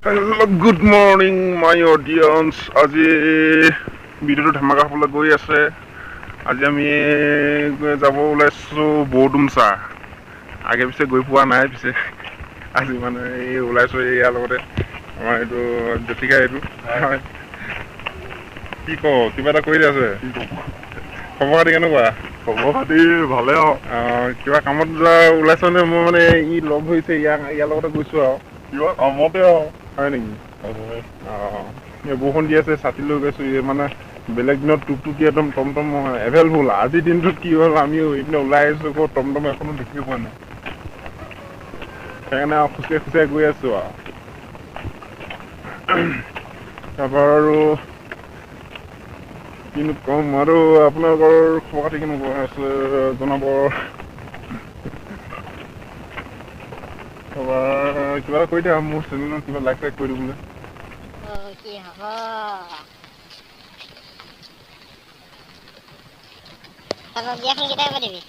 Hello, good morning, my audience. আজি ভিডিঅ'টো ধামাকা হ'বলৈ গৈ আছে। আজি আমি যাব ওলাইছোঁ বৰডুমচা। আগে পিছে গৈ পোৱা নাই পিছে। আজি মানে এই ওলাইছোঁ ইয়াৰ লগতে আমাৰ এইটো জ্যোতিকা এইটো কি ক কিবা এটা কৰি আছে খবৰ খাতি কেনেকুৱা? খবৰ খাতি ভালে আৰু কিবা কামত যোৱা ওলাইছ নে? মই মানে ই লগ ধৰিছে ইয়াৰ লগতে গৈছোঁ আৰু কিবা কামতে আৰু হয় নেকি? এই বৰষুণ দি আছে ছাতি লৈ গৈছোঁ মানে বেলেগ দিনত টুকটুকি একদম টমটম এভেইলেবল। আজিৰ দিনটোত কি হ'ল আমি এইপিনে ওলাই আহিছোঁ আকৌ টমটম এখনো দেখি পোৱা নাই। সেইকাৰণে আৰু খোজকাঢ়ি গৈ আছোঁ আৰু তাৰপৰা আৰু কিনো ক'ম আৰু আপোনালোকৰ খবৰ খাতি কেনেকুৱা আছে জনাব। কিবা এটা কৰি দিয়া মোৰ চেনেলত কিবা লাইক কৰি দিবলৈ। কি হ'ব তাৰপৰা বিয়াখন কেতিয়া পাতিবি?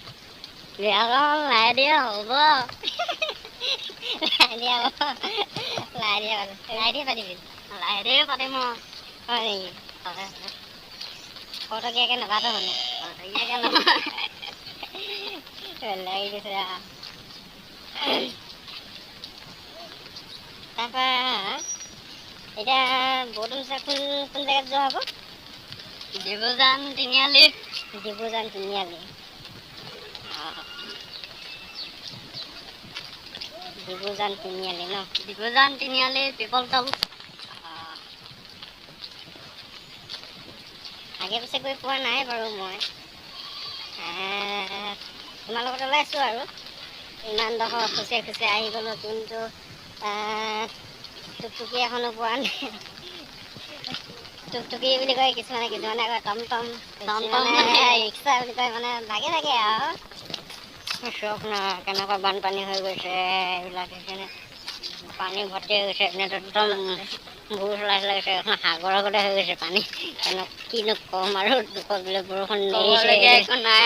বিয়াখন লাহে দিয়ে হ'ব লাহে দিয়ে পাতিবি লাহে দিয়ে পাতিম হয় নেকি? খৰতকীয়াকৈ নাপাতো মানে লাগি গৈছে তাৰপৰা এতিয়া বৰডুমচা কোন জেগাত যোৱা হ'ব? ডিব্ৰুজান তিনিআলি ন? ডিব্ৰুজান তিনিআলি পিপলতল আগে পিছে গৈ পোৱা নাই বাৰু মই তোমাৰ লগত ওলাইছোঁ আৰু ইমান ডোখৰ খোজে আহি গ'লোঁ কিন্তু টুকটুকি এখনো পোৱা নাই। টুকটুকি বুলি কয় কিছুমানে কয় টমটম ৰিক্সা বুলি কয় মানে ভাগে আৰু চক ন কেনেকুৱা বানপানী হৈ গৈছে এইবিলাক সেইকাৰণে পানী ভৰ্তি হৈ গৈছে একদম ভূৰ লাগিছে এখন সাগৰৰ আগতে হৈ গৈছে পানী কিনো ক'ম আৰু দুখৰ বোলে বৰষুণ একো নাই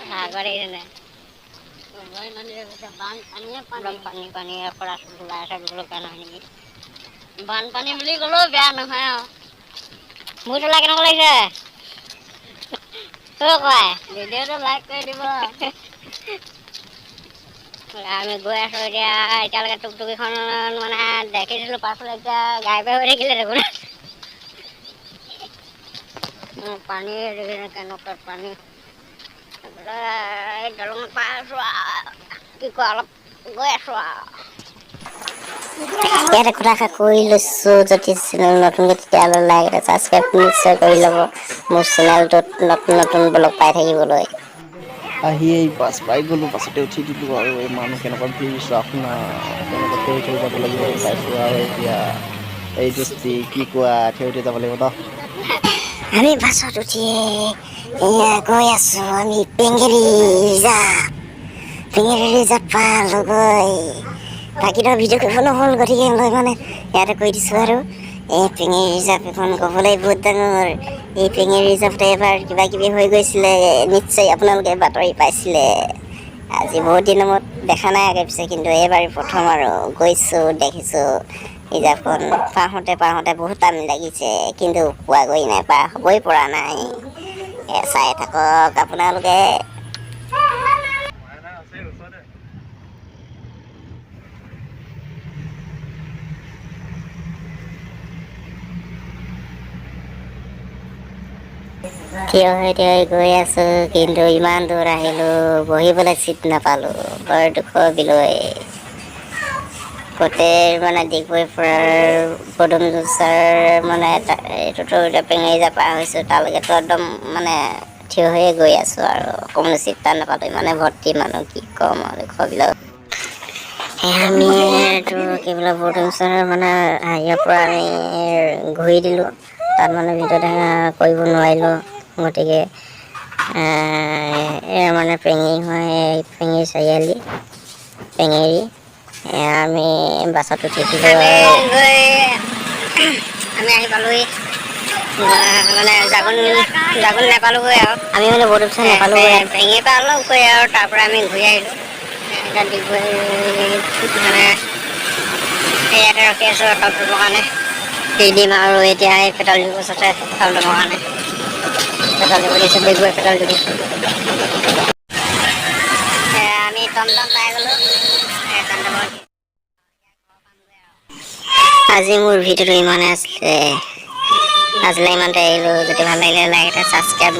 সাগৰ দেখিছে নাই পানী পৰা ওলাই আছে বেয়া নহয় নেকি? বানপানী বুলি ক'লেও বেয়া নহয় আৰু মোৰ চোলা কেনেকুৱা লাগিছে? ভিডিঅ'টো লাইক কৰি দিব। আমি গৈ আছোঁ এতিয়ালৈকে টুকটুকিখন মানে দেখিছিলোঁ পাছফালে এতিয়া গায়বে হৈ থাকিলে দেখোন। পানী কেনেকুৱা পানী দলং পাই আছোঁ কি কয় অলপ গৈ আছোঁ ইয়াতে কথা কৈ লৈছোঁ। যদি চেনেল নতুনকৈ তেতিয়াহ'লে লাইক এটা ছাবস্ক্ৰাইব নিশ্চয় কৰি ল'ব মোৰ চেনেলটোত নতুন ব্লগ পাই থাকিবলৈ। আহি এই বাছ পাই গ'লোঁ, বাছতে উঠি দিলোঁ আৰু এই মানুহ কেনেকুৱা ভিৰ চাওক না কেনেকুৱা থিয়ৰি যাব লাগিব পাইছোঁ আৰু এতিয়া এইটো কি কোৱা থিয়ৰি যাব লাগিব ন? আমি বাছত উঠি গৈ আছোঁ আমি পেঙেৰি ৰিজাৰ্ভ পালোগৈ। বাকীটো ভিডিঅ' কৰিব নহ'ল গতিকে মই মানে ইয়াতে কৈ দিছোঁ আৰু এই পেঙেৰি ৰিজাৰ্ভ এখন ক'বলৈ বহুত ডাঙৰ। এই পেঙেৰি ৰিজাৰ্ভতে এবাৰ কিবা কিবি হৈ গৈছিলে নিশ্চয় আপোনালোকে বাতৰি পাইছিলে। আজি বহুত দিনৰ মূৰত দেখা নাই আগে পিছে কিন্তু এইবাৰ প্ৰথম আৰু গৈছোঁ দেখিছোঁ ৰিজাৰ্ভখন পাওঁতে বহুত টাইম লাগিছে কিন্তু পোৱাগৈ নাই হ'বই পৰা নাই। চাই থাকক আপোনালোকে। থিয় হৈ গৈ আছোঁ কিন্তু ইমান দূৰ আহিলোঁ বহিবলৈ চিট নাপালোঁ। বৰ দুখৰ বিলৈ গোটেই মানে ডিগবৈৰ পৰা বৰডুমচাৰ মানে এইটোতো এতিয়া পেঙেৰি ৰিজাৰ্ভ পাৰ হৈছোঁ তালৈকেতো একদম মানে থিয় হৈয়ে গৈ আছোঁ আৰু অকণমান চিট নাপালোঁ ইমানে ভৰ্তি মানুহ কি ক'ম আৰু দুখৰ বিলৈ। আমি এইটো কি বোলে বৰডুমচাৰ মানে হেৰিয়াৰ পৰা আমি ঘূৰি দিলোঁ তাত মানে ভিডিঅ'টো কৰিব নোৱাৰিলোঁ গতিকে মানে পেঙেৰি চাৰিআলি পেঙেৰি আমি বাছত উঠিছিলোঁ আমি আহি পালোঁহি মানে জাগোন নাপালোঁগৈ আৰু আমি মানে বৰডুমচা নাপালোঁগৈ পেঙেৰিৰ পৰা অলপ গৈ আৰু তাৰ পৰা আমি ঘূৰি আহিলোঁ এতিয়া ডিগবৈ মানে ইয়াতে ৰখি আছোঁ পেট্ৰল দিবৰ কাৰণে দি দিম আৰু এতিয়া এই পেট্ৰল দিব ওচৰতে পেট্ৰল দিবৰ কাৰণে পেট্ৰল দিব দিছোঁ ডিগবৈ পেট্ৰল দিব আমি টমটম পাই গ'লোঁ আজি মোৰ ভিডিঅ'টো ইমানে আছিলে আজিলৈ ইমানতে এৰিলোঁ যদি ভাল লাগিলে লাইক এটা ছাবস্ক্ৰাইব